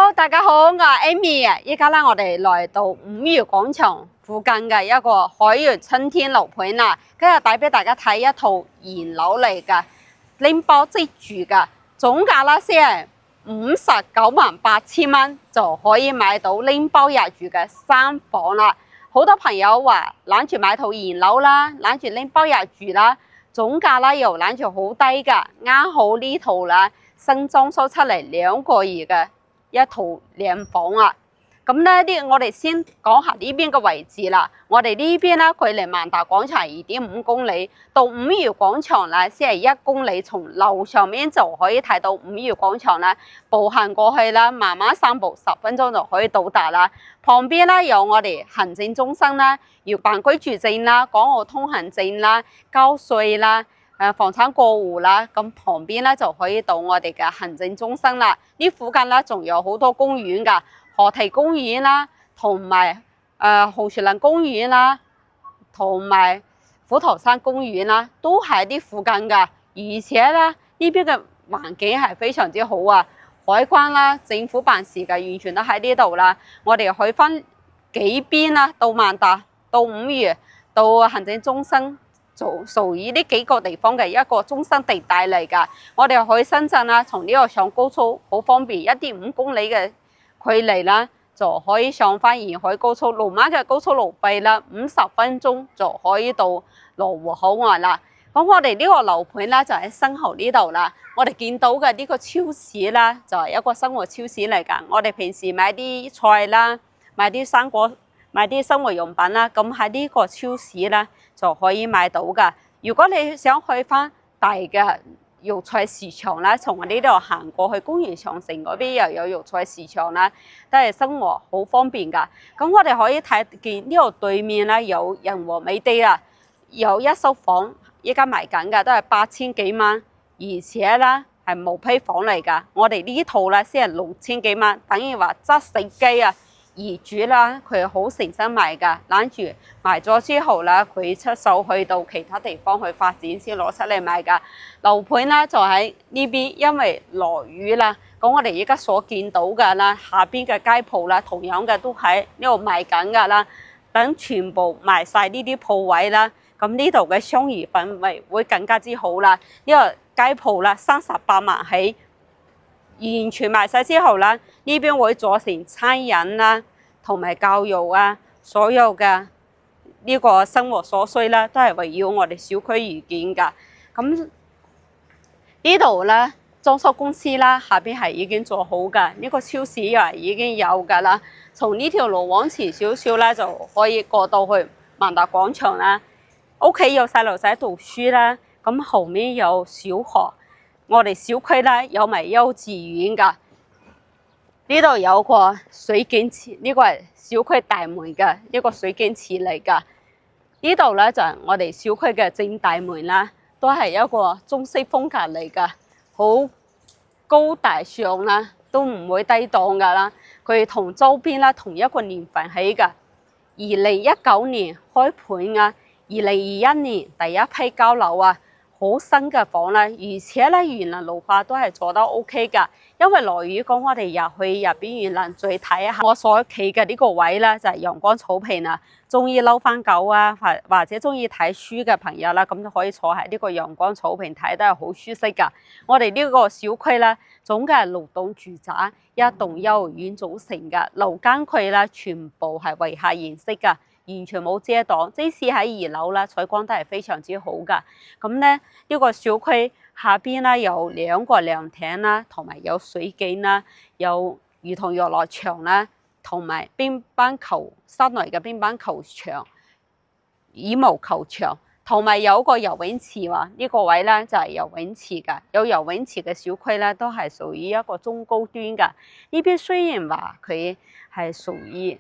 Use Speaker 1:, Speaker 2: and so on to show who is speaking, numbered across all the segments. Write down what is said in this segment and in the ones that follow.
Speaker 1: Hello， 大家好，我係 Amy 啊！依家咧，我哋來到五漁廣場附近嘅一個海悅春天樓盤啦。今日帶俾大家睇一套現樓嚟嘅，拎包即住嘅，總價啦先係598000蚊就可以買到拎包入住嘅3房啦。好多朋友話諗住買套現樓啦，諗住拎包入住啦，總價啦又諗住好低㗎，啱好呢套啦新裝修出嚟2個月嘅一套靚房啊！咁咧我哋先講下呢邊嘅位置啦。我哋呢邊咧距離萬達廣場2.5公里，到五漁廣場咧先係1公里，從樓上面就可以睇到五漁廣場啦。步行過去啦，慢慢散步10分鐘就可以到達啦。旁邊咧有我哋行政中心啦，要辦居住證啦、港澳通行證啦、交稅啦。房產過戶啦，咁旁邊咧就可以到我哋嘅行政中心啦。呢附近咧仲有好多公園㗎，河堤公園啦，同埋紅樹林公園啦，同埋虎頭山公園啦，都喺啲附近㗎。而且咧呢邊嘅環境係非常之好啊，海關啦、政府辦事嘅完全都喺呢度啦。我哋去返幾邊啦，到萬達、到五漁、到行政中心。屬於呢幾個地方嘅一個中心地帶嚟㗎。我哋去深圳啦，從呢個上高速好方便，1.5公里嘅距離啦，就可以上返沿海高速。路馬嘅高速路費啦，50分鐘就可以到羅湖口岸啦。咁我哋呢個樓盤啦，就喺身後呢度啦。我哋見到嘅呢個超市啦，就係一個生活超市嚟㗎。我哋平時買啲菜啦，買啲生果。買啲生活用品啦，咁喺呢個超市咧就可以買到噶。如果你想去翻大嘅肉菜市場啦，從我呢度行過去公園長城嗰邊又有肉菜市場啦，都係生活好方便噶。咁我哋可以睇見呢度對面咧有仁和美地啊，有一手房依家賣緊嘅，都係8000幾蚊，而且咧係毛坯房嚟噶。我哋呢套咧先係6000幾蚊，等於話執死雞啊！業主啦，佢好誠心賣㗎，諗住賣咗之後啦，佢出手去到其他地方去發展先攞出嚟賣㗎。樓盤咧就喺呢邊，因為落雨啦，咁我哋而家所見到嘅啦，下邊嘅街鋪啦，同樣嘅都喺呢度賣緊㗎啦。等全部賣晒呢啲鋪位啦，咁呢度嘅商業氛圍會更加之好啦。呢個街鋪啦，38萬起。完全賣晒之後啦，呢邊會做成餐飲啦，同埋教育啊，所有嘅呢個生活所需啦，都係圍繞我哋小區而建㗎。咁呢度咧，裝修公司啦，下邊係已經做好㗎。呢個超市又係已經有㗎啦。從呢條路往前少少咧，就可以過到去萬達廣場啦。屋企有細路仔讀書啦，咁後面有小學。我哋小區咧有埋幼稚園㗎，呢度有個水景池，呢個係小區大門嘅一個水景池嚟㗎。呢度咧就係我哋小區嘅正大門啦，都係一個中式風格嚟㗎，好高大上啦，都唔會低檔㗎啦。佢同周邊啦同一個年份起㗎，2019年開盤啊，2021年第一批交樓啊。好新嘅房啦，而且咧園林綠化都係做得 OK 㗎。因為落雨講，我哋入去入邊園林再睇下。我所企嘅呢個位咧就係陽光草坪啊，中意溜翻狗啊，或者中意睇書嘅朋友啦，咁就可以坐喺呢個陽光草坪睇，都係好舒適㗎。我哋呢個小區咧，總計係6棟住宅、1棟幼兒園組成嘅，樓間距啦全部係圍下形式㗎。完全冇遮擋，即使喺2樓啦，採光都係非常之好㗎。咁咧呢個小區下邊啦有2個涼亭啦，同埋有水景啦，有兒童遊樂場啦，同埋乒乓球室內嘅乒乓球場、羽毛球場，同埋有個游泳池喎。呢個位咧就係游泳池㗎。有游泳池嘅小區咧都係屬於一個中高端㗎。呢邊雖然話佢係屬於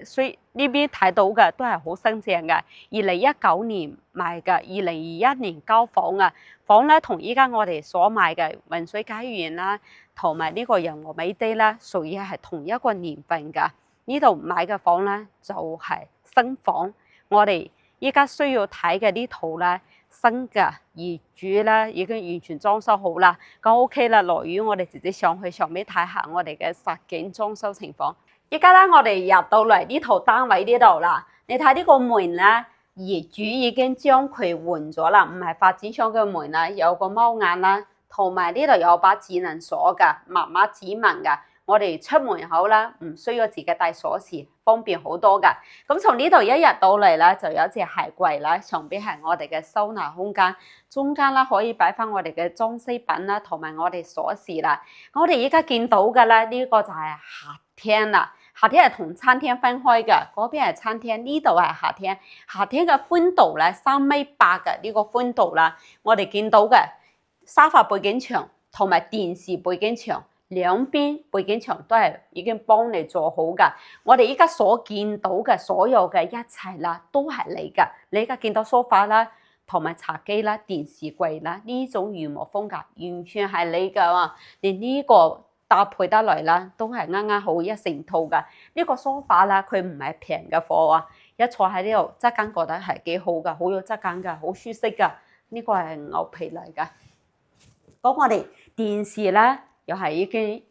Speaker 1: 所以呢邊睇到嘅都係好新淨嘅，2019年賣嘅，2021年交房啊，房咧同依家我哋所賣嘅雲水佳園啦，同埋呢個仁和美地啦，屬於係同一個年份㗎。呢度買嘅房咧就係新房，我哋依家需要睇嘅呢套咧新嘅業主咧已經完全裝修好啦，咁 OK 啦。落雨我哋直接上去上面睇下我哋嘅實景裝修情況。依家咧我哋入到嚟呢套單位呢度啦，你睇呢個門咧，業主已經將佢換咗啦，唔係發展商嘅門啦，有個貓眼啦，同埋呢度有把智能鎖㗎，密碼指紋㗎。我哋出門口啦，唔需要自己帶鎖匙，方便好多㗎。咁從呢度一入到嚟啦，就有一隻鞋櫃啦，上邊係我哋嘅收納空間，中間啦可以擺翻我哋嘅裝飾品啦，同埋我哋鎖匙啦。我哋而家見到嘅咧，呢個就係客廳啦。客廳係同餐廳分開嘅，嗰邊係餐廳，呢度係客廳。客廳嘅寬度咧3.8米嘅呢個寬度啦，我哋見到嘅沙發背景牆同埋電視背景牆。兩邊背景牆都係已經幫你做好㗎。我哋依家所見到嘅所有嘅一切啦，都係你㗎。你而家見到梳化啦，同埋茶几啦、電視櫃啦，呢種原木風格完全係你㗎喎。連呢個搭配得嚟啦，都係啱啱好一成套㗎。呢個梳化啦，佢唔係平嘅貨啊，一坐喺呢度質感覺得係幾好㗎，好有質感㗎，好舒適㗎。呢個係牛皮嚟㗎。咁我哋電視咧，又係已經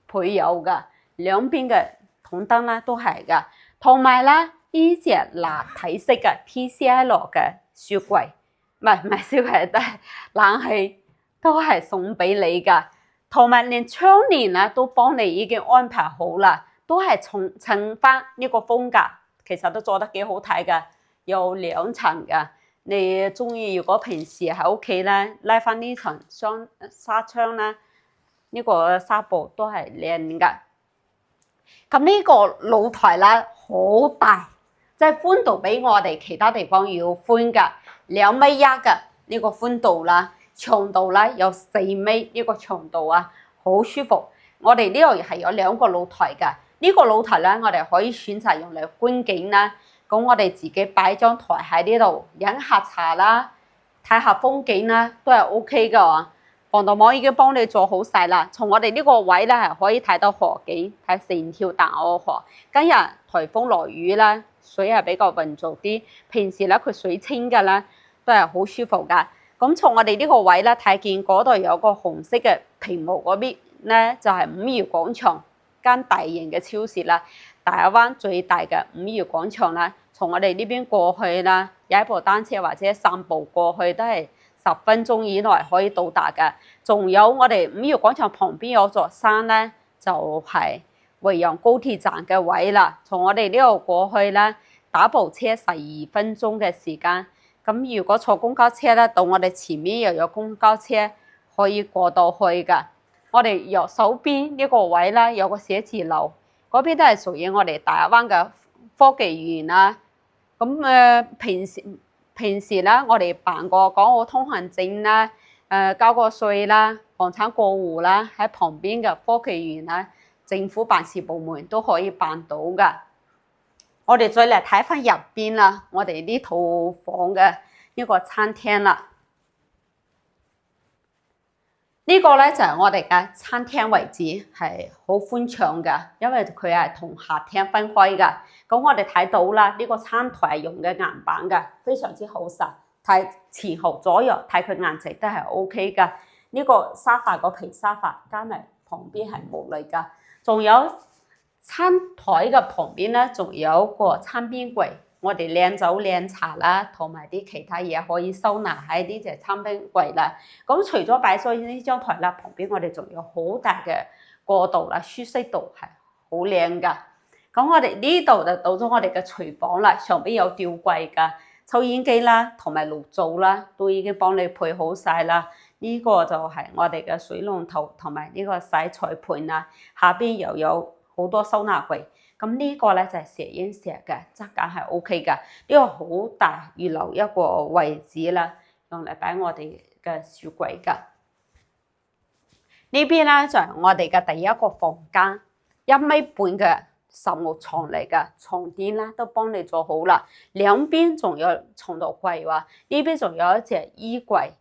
Speaker 1: 配有㗎，兩邊嘅筒燈啦都係㗎，同埋啦呢隻立體式嘅 TCL 嘅雪櫃，唔係雪櫃，但係冷氣都係送俾你㗎，同埋連窗簾啊都幫你已經安排好啦，都係襯翻呢個風格，其實都做得幾好睇㗎，有2層㗎。你中意如果平時喺屋企咧拉翻呢層紗窗啦。呢個紗布都係靚㗎，咁呢個露台啦好大，即係寬度比我哋其他地方要寬㗎，2.1米嘅呢個寬度啦，長度啦有4米呢個長度啊，好舒服。我哋呢度係有2個露台㗎，呢個露台咧我哋可以選擇用嚟觀景啦，咁我哋自己擺張台喺呢度飲下茶啦，睇下風景啦，都係 OK 㗎。防盜網已經幫你做好晒啦，從我哋呢個位咧係可以睇到河景，睇成條大澳河。今日颱風落雨啦，水係比較渾濁啲，平時咧佢水清嘅啦，都係好舒服噶。咁從我哋呢個位咧睇見嗰度有個紅色嘅屏幕嗰邊咧，就係五漁廣場間大型嘅超市啦，大灣最大嘅五漁廣場啦。從我哋呢邊過去啦，踩部單車或者散步過去都係10分鐘以內可以到達嘅。仲有我哋五漁廣場旁邊有座山咧，就係惠陽高鐵站嘅位啦。從我哋呢度過去咧，打部車12分鐘嘅時間。咁如果坐公交車咧，到我哋前面又有公交車可以過到去㗎。我哋右手邊呢個位咧有個寫字樓，嗰邊都係屬於我哋大灣嘅科技園啦。咁平時咧，我哋辦個港澳通行證啦，交個稅啦，房產過戶啦，喺旁邊嘅科技園啦，政府辦事部門都可以辦到㗎。我哋再嚟睇翻入邊啦，我哋呢套房嘅呢個餐廳啦。呢個咧就係我哋嘅餐廳位置，係好寬敞㗎，因為佢係同客廳分開㗎。咁我哋睇到啦，呢個餐台係用嘅硬板㗎，非常之好實。睇前後左右睇佢顏值都係 OK 㗎。呢個沙發個皮沙發加埋旁邊係木嚟㗎，仲有餐台嘅旁邊咧，仲有個餐邊櫃。我哋靚酒靚茶啦，同埋啲其他嘢可以收納喺呢隻餐邊櫃啦。咁除咗擺咗呢張台啦，旁邊我哋仲有好大嘅過道啦，舒適度係好靚㗎。咁我哋呢度就到咗我哋嘅廚房啦，上邊有吊櫃㗎，抽煙機啦，同埋爐灶啦，都已經幫你配好晒啦。呢個就係我哋嘅水龍頭同埋呢個洗菜盤啦，下邊又有好多收納櫃。咁呢個咧就係石英石嘅質感係 OK 㗎，呢個好大預留一個位置啦，用嚟擺我哋嘅雪櫃㗎。呢邊咧就係我哋嘅第一個房間，1.5米嘅實木床嚟㗎，床墊啦都幫你做好啦，兩邊仲有床頭櫃喎，呢邊仲有一隻衣櫃。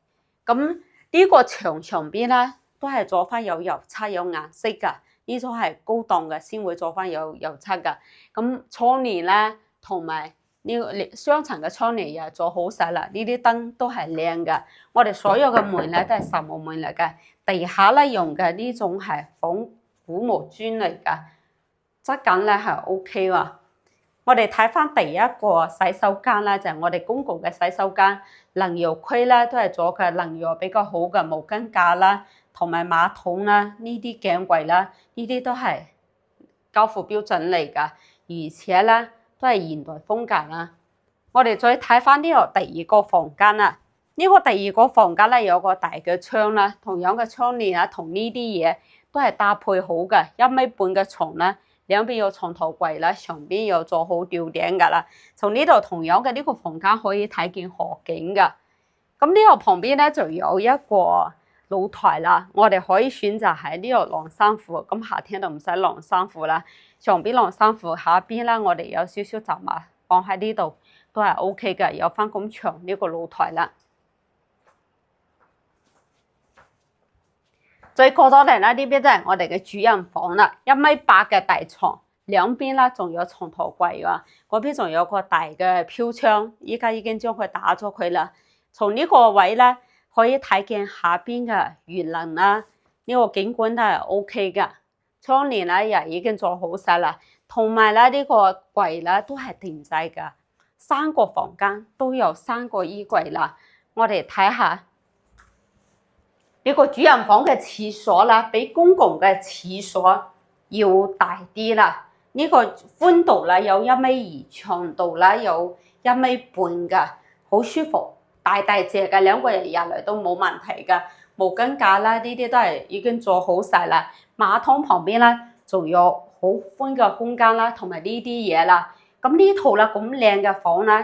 Speaker 1: 咁呢個牆上邊咧都係做翻有油漆有顏色㗎。呢種係高檔嘅，先會做翻有油漆㗎。咁窗簾咧，同埋呢個雙層嘅窗簾又做好晒啦，呢啲燈都係靚嘅。我哋所有嘅門咧都係實木門嚟嘅，地下咧用嘅呢種係仿古木磚嚟嘅，質感咧係 OK 喎。我哋睇翻第一個洗手間咧，就係我哋公共嘅洗手間，能搖區咧都係做嘅能搖比較好嘅毛巾架啦，同埋馬桶啦，呢啲鏡櫃啦，呢啲都係交付標準嚟㗎，而且咧都係現代風格啦。我哋再睇翻呢個第二個房間啦，呢個第二個房間咧有個大嘅窗啦，同樣嘅窗簾啊，同呢啲嘢都係搭配好嘅，1.5米嘅床啦。兩邊有床頭櫃啦，上邊有做好吊頂㗎啦。從呢度同樣嘅呢個房間可以睇見河景㗎。咁呢個旁邊咧就有一個露台啦，我哋可以選擇喺呢度晾衫褲。咁夏天就唔使晾衫褲啦，上邊晾衫褲，下邊啦我哋有少少雜物放喺呢度都係 OK 嘅，有翻咁長呢個露台啦。再過咗嚟啦，呢邊就係我哋嘅主人房啦，1.8米嘅大床，兩邊啦仲有床頭櫃喎，嗰邊仲有個大嘅飄窗，依家已經將佢打咗佢啦。從呢個位咧可以睇見下邊嘅園林啦，呢個景觀都係 OK 㗎，窗簾咧又已經做好晒啦，同埋咧呢個櫃咧都係定制㗎，3個房間都有3個衣櫃啦，我哋睇下。呢個主人房嘅廁所啦，比公共嘅廁所要大啲啦。呢個寬度啦有1.2米，長度啦有1.5米㗎，好舒服，大隻嘅，2個人入嚟都冇問題㗎。毛巾架啦，呢啲都係已經做好晒啦。馬桶旁邊啦，仲有好寬嘅空間啦，同埋呢啲嘢啦。咁呢套啦咁靚嘅房啦，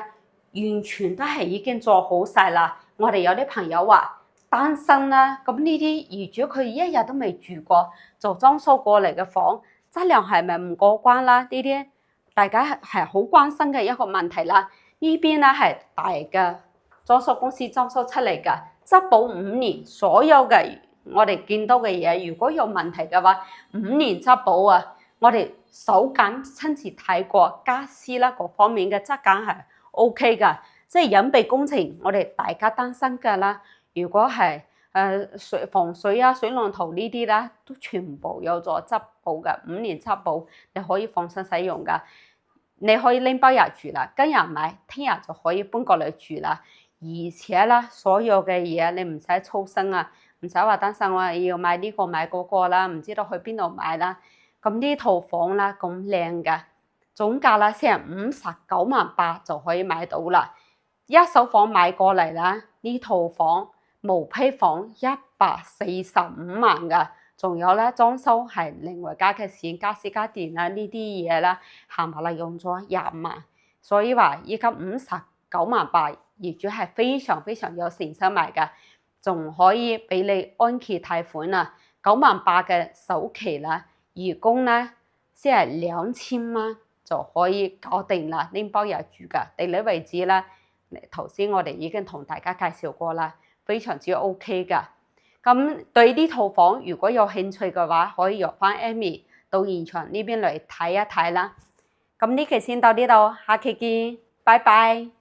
Speaker 1: 完全都係已經做好晒啦。我哋有啲朋友話單身啦，咁呢啲業主佢一日都未住過，做裝修過嚟嘅房，質量係咪唔過關啦？呢啲大家係好關心嘅一個問題啦。呢邊咧係大嘅裝修公司裝修出嚟嘅，質保5年，所有嘅我哋見到嘅嘢，如果有問題嘅話，5年質保啊！我哋手感親自睇過家私啦，各方面嘅質感係 OK 㗎，即係隱秘工程，我哋大家擔心㗎啦。如果係防水啊、水龍頭呢啲啦，都全部有咗質保嘅，5年質保，你可以放心使用㗎。你可以拎包入住啦，今日買，聽日就可以搬過嚟住啦。而且啦，所有嘅嘢你唔使操心啊，唔使話擔心我要買呢個買嗰個啦，唔知道去邊度買啦。咁呢套房啦咁靚嘅，總價啦先係59.8萬就可以買到啦。一手房買過嚟啦，呢套房。毛坯房145萬㗎，仲有咧裝修係另外加嘅錢，家私家電啦呢啲嘢啦，行埋嚟用咗20萬，所以話依家59.8萬，業主係非常非常有誠心買㗎，仲可以俾你按揭貸款啊，9.8萬嘅首期啦，月供咧先係2000蚊就可以搞定啦，拎包入住㗎，地理位置啦，頭先我哋已經同大家介紹過啦。非常之 OK 㗎，咁對呢套房如果有興趣嘅話，可以約返 Amy 到現場呢邊嚟睇一睇啦。咁呢期先到呢度，下期見，拜拜。